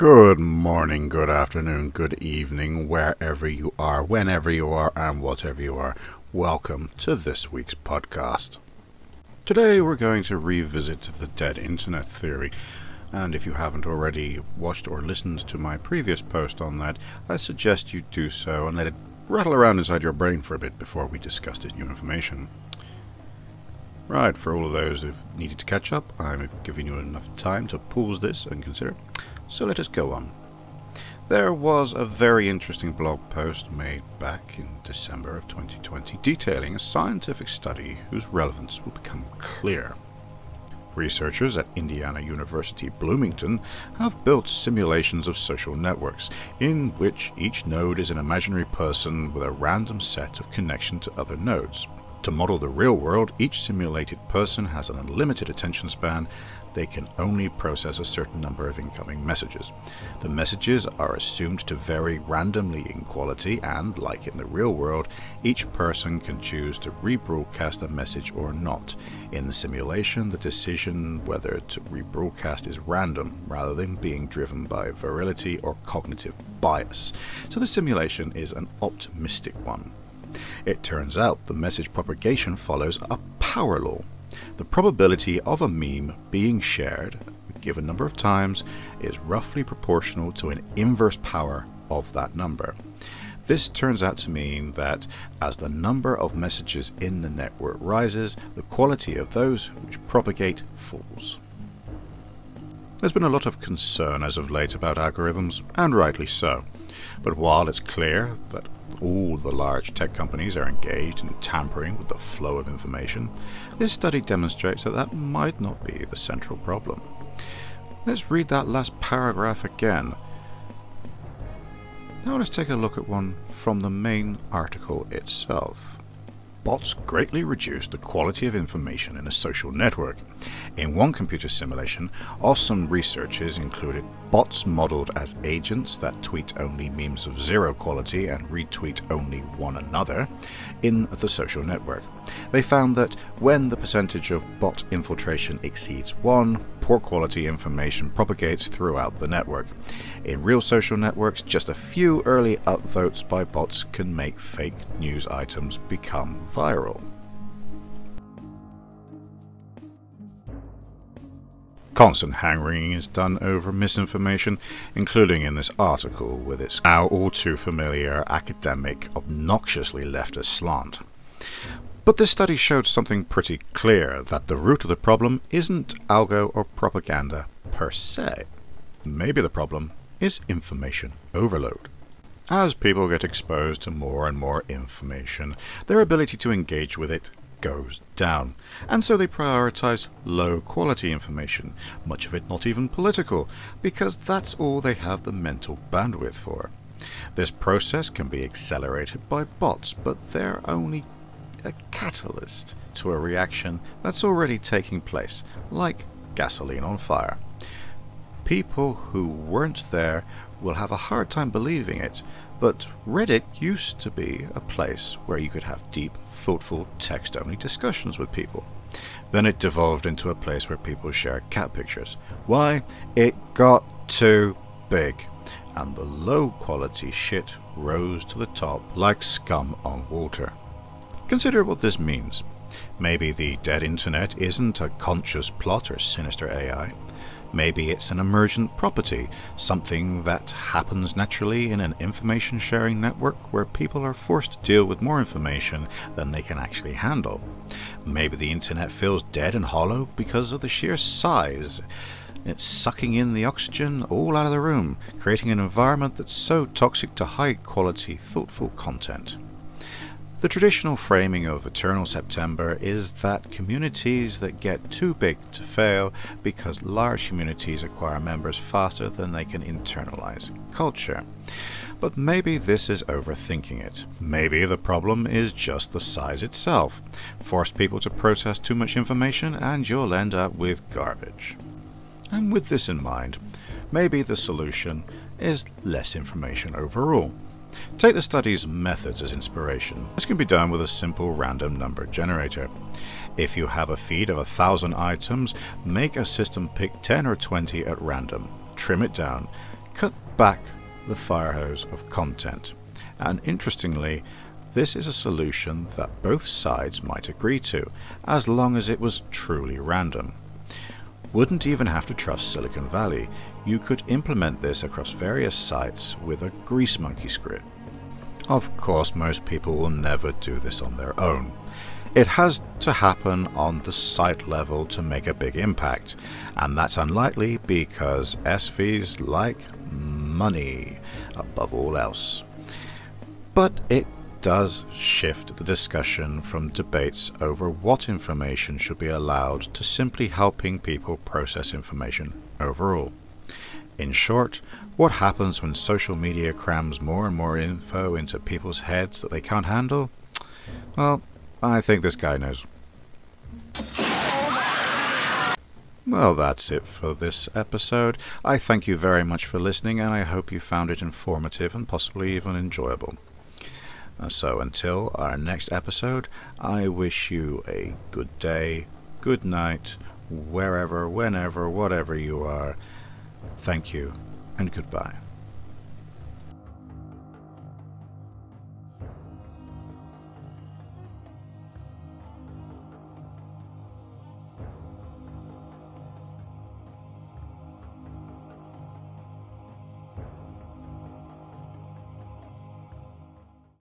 Good morning, good afternoon, good evening, wherever you are, whenever you are, and whatever you are. Welcome to this week's podcast. Today we're going to revisit the dead internet theory, and if you haven't already watched or listened to my previous post on that, I suggest you do so and let it rattle around inside your brain for a bit before we discuss this new information. Right, for all of those who've needed to catch up, I'm giving you enough time to pause this and consider. So let us go on. There was a very interesting blog post made back in December of 2020 detailing a scientific study whose relevance will become clear. Researchers at Indiana University Bloomington have built simulations of social networks in which each node is an imaginary person with a random set of connection to other nodes. To model the real world, each simulated person has an unlimited attention span. They can only process a certain number of incoming messages. The messages are assumed to vary randomly in quality and, like in the real world, each person can choose to rebroadcast a message or not. In the simulation, the decision whether to rebroadcast is random rather than being driven by virility or cognitive bias. So the simulation is an optimistic one. It turns out the message propagation follows a power law. The probability of a meme being shared a given number of times is roughly proportional to an inverse power of that number. This turns out to mean that as the number of messages in the network rises, the quality of those which propagate falls. There's been a lot of concern as of late about algorithms, and rightly so. But while it's clear that all the large tech companies are engaged in tampering with the flow of information, this study demonstrates that that might not be the central problem. Let's read that last paragraph again. Now let's take a look at one from the main article itself. Bots greatly reduce the quality of information in a social network. In one computer simulation, awesome researchers included bots modeled as agents that tweet only memes of zero quality and retweet only one another in the social network. They found that when the percentage of bot infiltration exceeds 1, poor quality information propagates throughout the network. In real social networks, just a few early upvotes by bots can make fake news items become viral. Constant hand-wringing is done over misinformation, including in this article with its now all too familiar academic, obnoxiously leftist slant. But this study showed something pretty clear, that the root of the problem isn't algo or propaganda per se. Maybe the problem is information overload. As people get exposed to more and more information, their ability to engage with it goes down, and so they prioritize low quality information, much of it not even political, because that's all they have the mental bandwidth for. This process can be accelerated by bots, but they're only a catalyst to a reaction that's already taking place, like gasoline on fire. People who weren't there will have a hard time believing it, but Reddit used to be a place where you could have deep, thoughtful, text-only discussions with people. Then it devolved into a place where people share cat pictures. Why? It got too big, and the low-quality shit rose to the top like scum on water. Consider what this means. Maybe the dead internet isn't a conscious plot or sinister AI. Maybe it's an emergent property, something that happens naturally in an information sharing network where people are forced to deal with more information than they can actually handle. Maybe the internet feels dead and hollow because of the sheer size. It's sucking in the oxygen all out of the room, creating an environment that's so toxic to high quality, thoughtful content. The traditional framing of Eternal September is that communities that get too big to fail because large communities acquire members faster than they can internalize culture. But maybe this is overthinking it. Maybe the problem is just the size itself. Force people to process too much information and you'll end up with garbage. And with this in mind, maybe the solution is less information overall. Take the study's methods as inspiration. This can be done with a simple random number generator. If you have a feed of 1,000 items, make a system pick 10 or 20 at random, trim it down, cut back the fire hose of content. And interestingly, this is a solution that both sides might agree to, as long as it was truly random. Wouldn't even have to trust Silicon Valley. You could implement this across various sites with a grease monkey script. Of course, most people will never do this on their own. It has to happen on the site level to make a big impact, and that's unlikely because SVs like money above all else. But it does shift the discussion from debates over what information should be allowed to simply helping people process information overall. In short, what happens when social media crams more and more info into people's heads that they can't handle? Well, I think this guy knows. Well, that's it for this episode. I thank you very much for listening, and I hope you found it informative and possibly even enjoyable. So until our next episode, I wish you a good day, good night, wherever, whenever, whatever you are. Thank you, and goodbye.